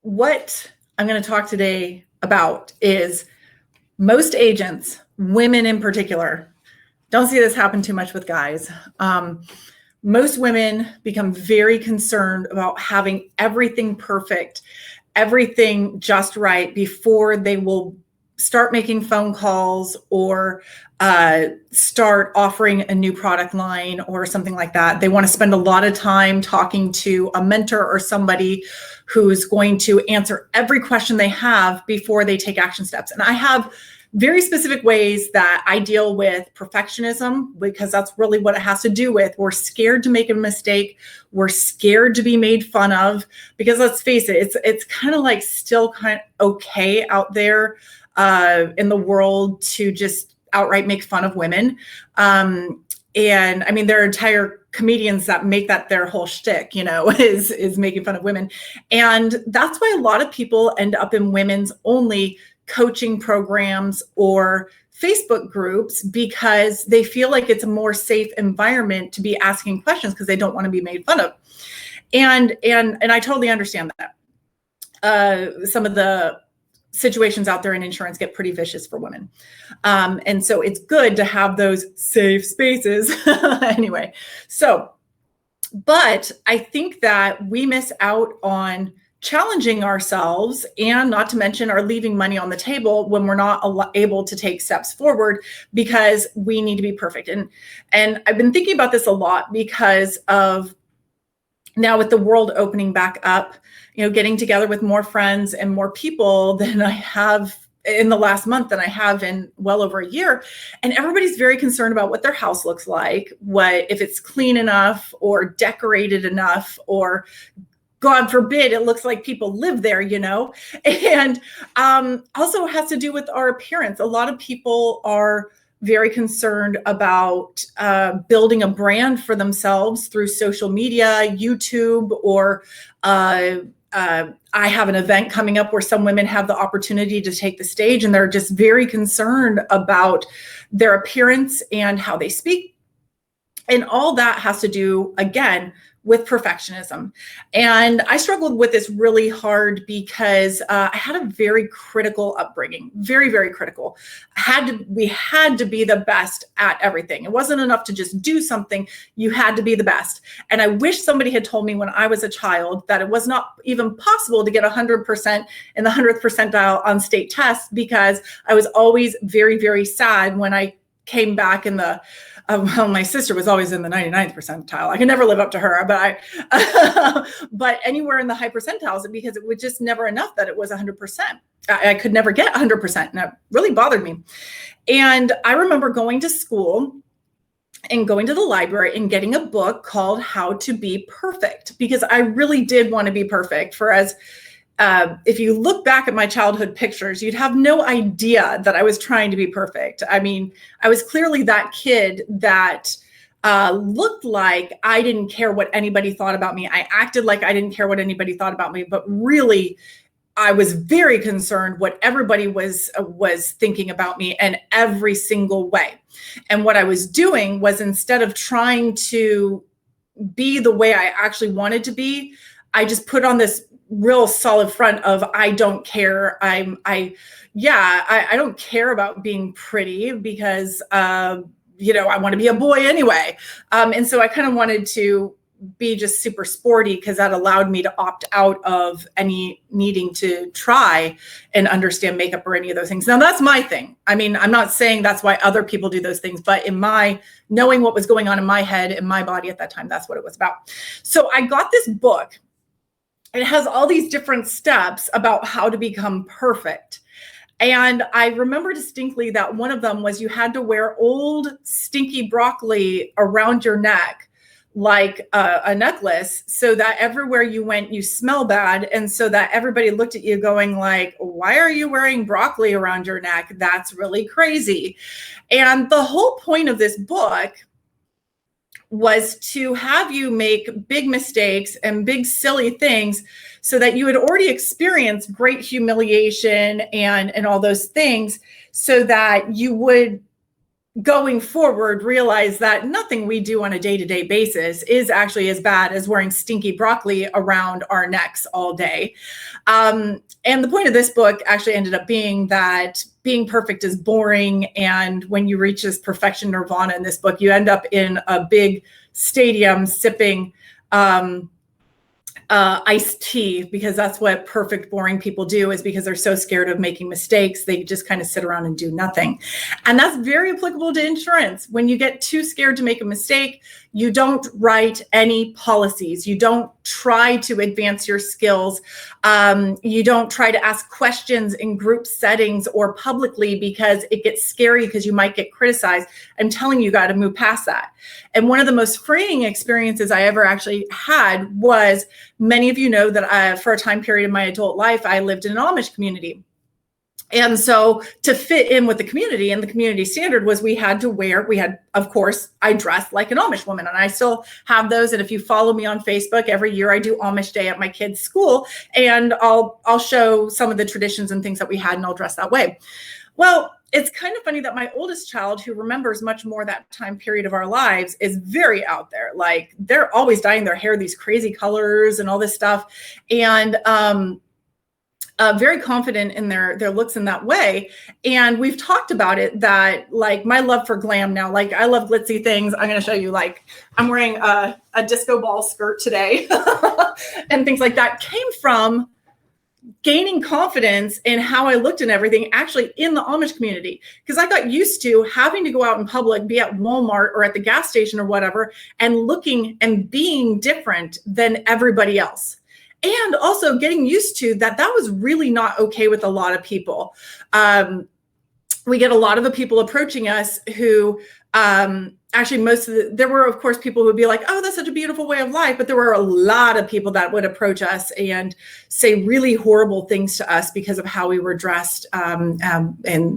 what I'm going to talk today about is most agents, women in particular, don't see this happen too much with guys. Most women become very concerned about having everything perfect, everything just right before they will start making phone calls or start offering a new product line or something like that. They want to spend a lot of time talking to a mentor or somebody who's going to answer every question they have before they take action steps. And I have very specific ways that I deal with perfectionism, because that's really what it has to do with. We're scared to make a mistake. We're scared to be made fun of, because let's face it, it's kind of like still kind of okay out there in the world to just outright make fun of women. And I mean, there are entire comedians that make that their whole shtick, is making fun of women. And that's why a lot of people end up in women's only coaching programs or Facebook groups, because they feel like it's a more safe environment to be asking questions because they don't want to be made fun of. And I totally understand that. Some of the situations out there in insurance get pretty vicious for women. And so it's good to have those safe spaces anyway. But I think that we miss out on challenging ourselves, and not to mention are leaving money on the table when we're not able to take steps forward because we need to be perfect. And I've been thinking about this a lot because of now with the world opening back up, getting together with more friends and more people than I have in the last month than I have in well over a year. And everybody's very concerned about what their house looks like, if it's clean enough or decorated enough, or God forbid, it looks like people live there, and also has to do with our appearance. A lot of people are very concerned about building a brand for themselves through social media, YouTube, or I have an event coming up where some women have the opportunity to take the stage, and they're just very concerned about their appearance and how they speak. And all that has to do, again, with perfectionism. And I struggled with this really hard because I had a very critical upbringing, very, very critical. We had to be the best at everything. It wasn't enough to just do something. You had to be the best. And I wish somebody had told me when I was a child that it was not even possible to get 100% in the 100th percentile on state tests, because I was always very, very sad when I came back in the my sister was always in the 99th percentile. I could never live up to her, but anywhere in the high percentiles, because it was just never enough that it was 100%. I could never get 100%, and that really bothered me. And I remember going to school and going to the library and getting a book called How to Be Perfect, because I really did want to be perfect. If you look back at my childhood pictures, you'd have no idea that I was trying to be perfect. I mean, I was clearly that kid that looked like I didn't care what anybody thought about me. I acted like I didn't care what anybody thought about me, but really, I was very concerned what everybody was thinking about me in every single way. And what I was doing was, instead of trying to be the way I actually wanted to be, I just put on this real solid front of, I don't care. I don't care about being pretty because, I want to be a boy anyway. And so I kind of wanted to be just super sporty, because that allowed me to opt out of any needing to try and understand makeup or any of those things. Now, that's my thing. I mean, I'm not saying that's why other people do those things, but in my knowing what was going on in my head and my body at that time, that's what it was about. So I got this book. It has all these different steps about how to become perfect. And I remember distinctly that one of them was you had to wear old stinky broccoli around your neck like a necklace, so that everywhere you went, you smell bad. And so that everybody looked at you going like, why are you wearing broccoli around your neck? That's really crazy. And the whole point of this book was to have you make big mistakes and big silly things, so that you had already experienced great humiliation and all those things, so that you would going forward, realize that nothing we do on a day-to-day basis is actually as bad as wearing stinky broccoli around our necks all day. And the point of this book actually ended up being that being perfect is boring. And when you reach this perfection nirvana in this book, you end up in a big stadium sipping iced tea, because that's what perfect, boring people do, is because they're so scared of making mistakes. They just kind of sit around and do nothing. And that's very applicable to insurance. When you get too scared to make a mistake, you don't write any policies. You don't try to advance your skills. You don't try to ask questions in group settings or publicly, because it gets scary because you might get criticized. I'm telling you, got to move past that. And one of the most freeing experiences I ever actually had was, many of you know that for a time period in my adult life, I lived in an Amish community. And so to fit in with the community, and the community standard was of course, I dressed like an Amish woman, and I still have those. And if you follow me on Facebook, every year I do Amish Day at my kids' school, and I'll show some of the traditions and things that we had, and I'll dress that way. Well, it's kind of funny that my oldest child, who remembers much more that time period of our lives, is very out there. Like, they're always dyeing their hair these crazy colors and all this stuff. And, very confident in their looks in that way. And we've talked about it, that like my love for glam now, like I love glitzy things. I'm going to show you, like I'm wearing a disco ball skirt today and things like that came from gaining confidence in how I looked and everything actually in the Amish community. Because I got used to having to go out in public, be at Walmart or at the gas station or whatever, and looking and being different than everybody else. And also getting used to that was really not okay with a lot of people. We get a lot of the people approaching us who actually there were, of course, people who would be like, oh, that's such a beautiful way of life. But there were a lot of people that would approach us and say really horrible things to us because of how we were dressed, and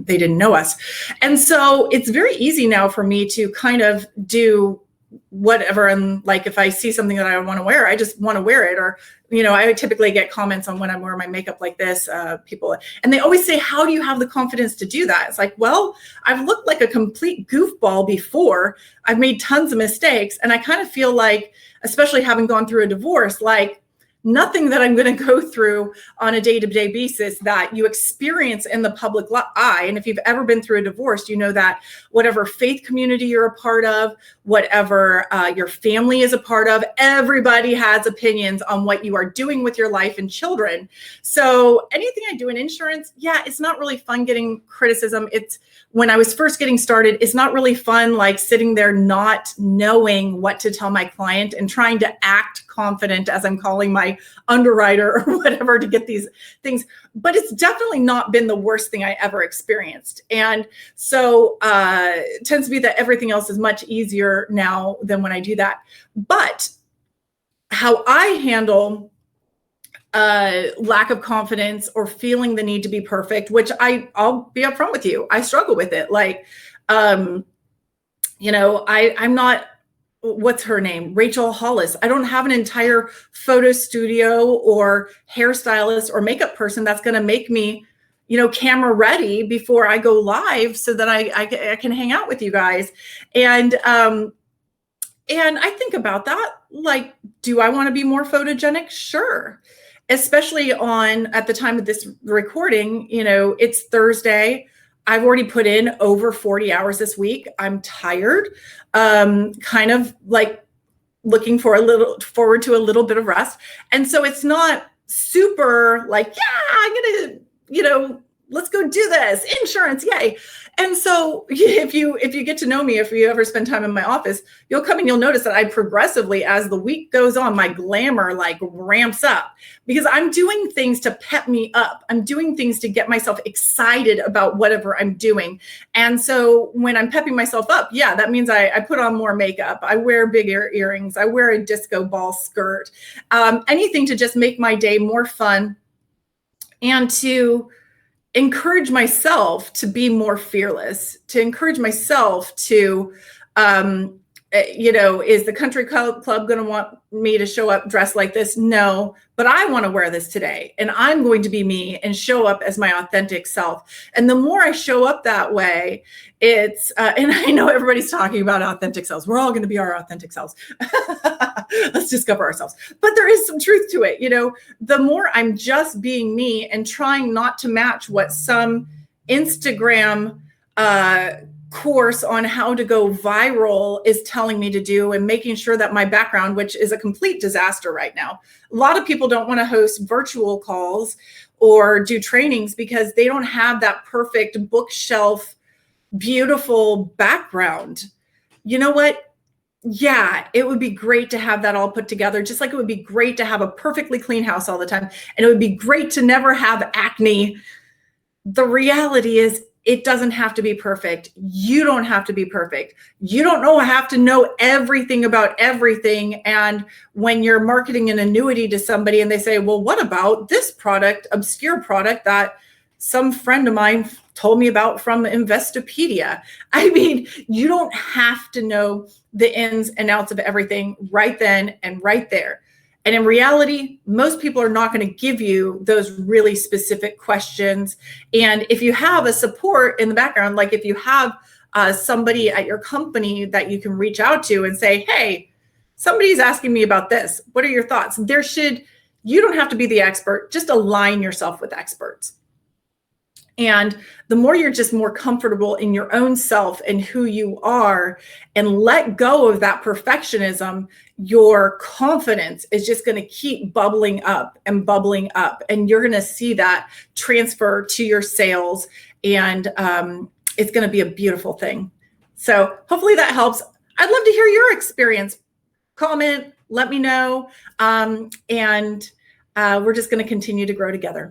they didn't know us. And so it's very easy now for me to kind of do whatever. And like, if I see something that I want to wear, I just want to wear it. Or, I typically get comments on when I'm wearing my makeup like this, people, and they always say, how do you have the confidence to do that? It's like, well, I've looked like a complete goofball before. I've made tons of mistakes. And I kind of feel like, especially having gone through a divorce, like nothing that I'm going to go through on a day-to-day basis that you experience in the public eye. And if you've ever been through a divorce, you know that whatever faith community you're a part of, whatever your family is a part of, everybody has opinions on what you are doing with your life and children. So anything I do in insurance, it's not really fun getting criticism. When I was first getting started, it's not really fun, like sitting there not knowing what to tell my client and trying to act confident as I'm calling my underwriter or whatever to get these things. But it's definitely not been the worst thing I ever experienced. And so it tends to be that everything else is much easier now than when I do that. But how I handle lack of confidence or feeling the need to be perfect, which I'll be upfront with you, I struggle with it. Like, I'm not, what's her name? Rachel Hollis. I don't have an entire photo studio or hairstylist or makeup person that's going to make me, camera ready before I go live so that I can hang out with you guys. And I think about that, like, do I want to be more photogenic? Sure. Especially at the time of this recording, it's Thursday. I've already put in over 40 hours this week. I'm tired, kind of like looking forward to a little bit of rest. And so it's not super like, I'm going to, let's go do this, insurance, yay. And so if you get to know me, if you ever spend time in my office, you'll come and you'll notice that I progressively, as the week goes on, my glamour like ramps up, because I'm doing things to pep me up. I'm doing things to get myself excited about whatever I'm doing. And so when I'm pepping myself up, that means I put on more makeup. I wear bigger earrings. I wear a disco ball skirt, anything to just make my day more fun and to encourage myself to be more fearless, to encourage myself to Is the country club going to want me to show up dressed like this? No, but I want to wear this today, and I'm going to be me and show up as my authentic self. And the more I show up that way, and I know everybody's talking about authentic selves. We're all going to be our authentic selves. Let's discover ourselves. But there is some truth to it. The more I'm just being me and trying not to match what some Instagram course on how to go viral is telling me to do, and making sure that my background, which is a complete disaster right now. A lot of people don't want to host virtual calls or do trainings because they don't have that perfect bookshelf, beautiful background. You know what? Yeah, it would be great to have that all put together, just like it would be great to have a perfectly clean house all the time. And it would be great to never have acne. The reality is, it doesn't have to be perfect. You don't have to be perfect. You don't have to know everything about everything. And when you're marketing an annuity to somebody and they say, well, what about this product, obscure product that some friend of mine told me about from Investopedia? I mean, you don't have to know the ins and outs of everything right then and right there. And in reality, most people are not going to give you those really specific questions. And if you have a support in the background, like if you have somebody at your company that you can reach out to and say, hey, somebody's asking me about this. What are your thoughts? You don't have to be the expert. Just align yourself with experts. And the more you're just more comfortable in your own self and who you are, and let go of that perfectionism, your confidence is just going to keep bubbling up and bubbling up. And you're going to see that transfer to your sales. And it's going to be a beautiful thing. So hopefully that helps. I'd love to hear your experience. Comment, let me know. And we're just going to continue to grow together.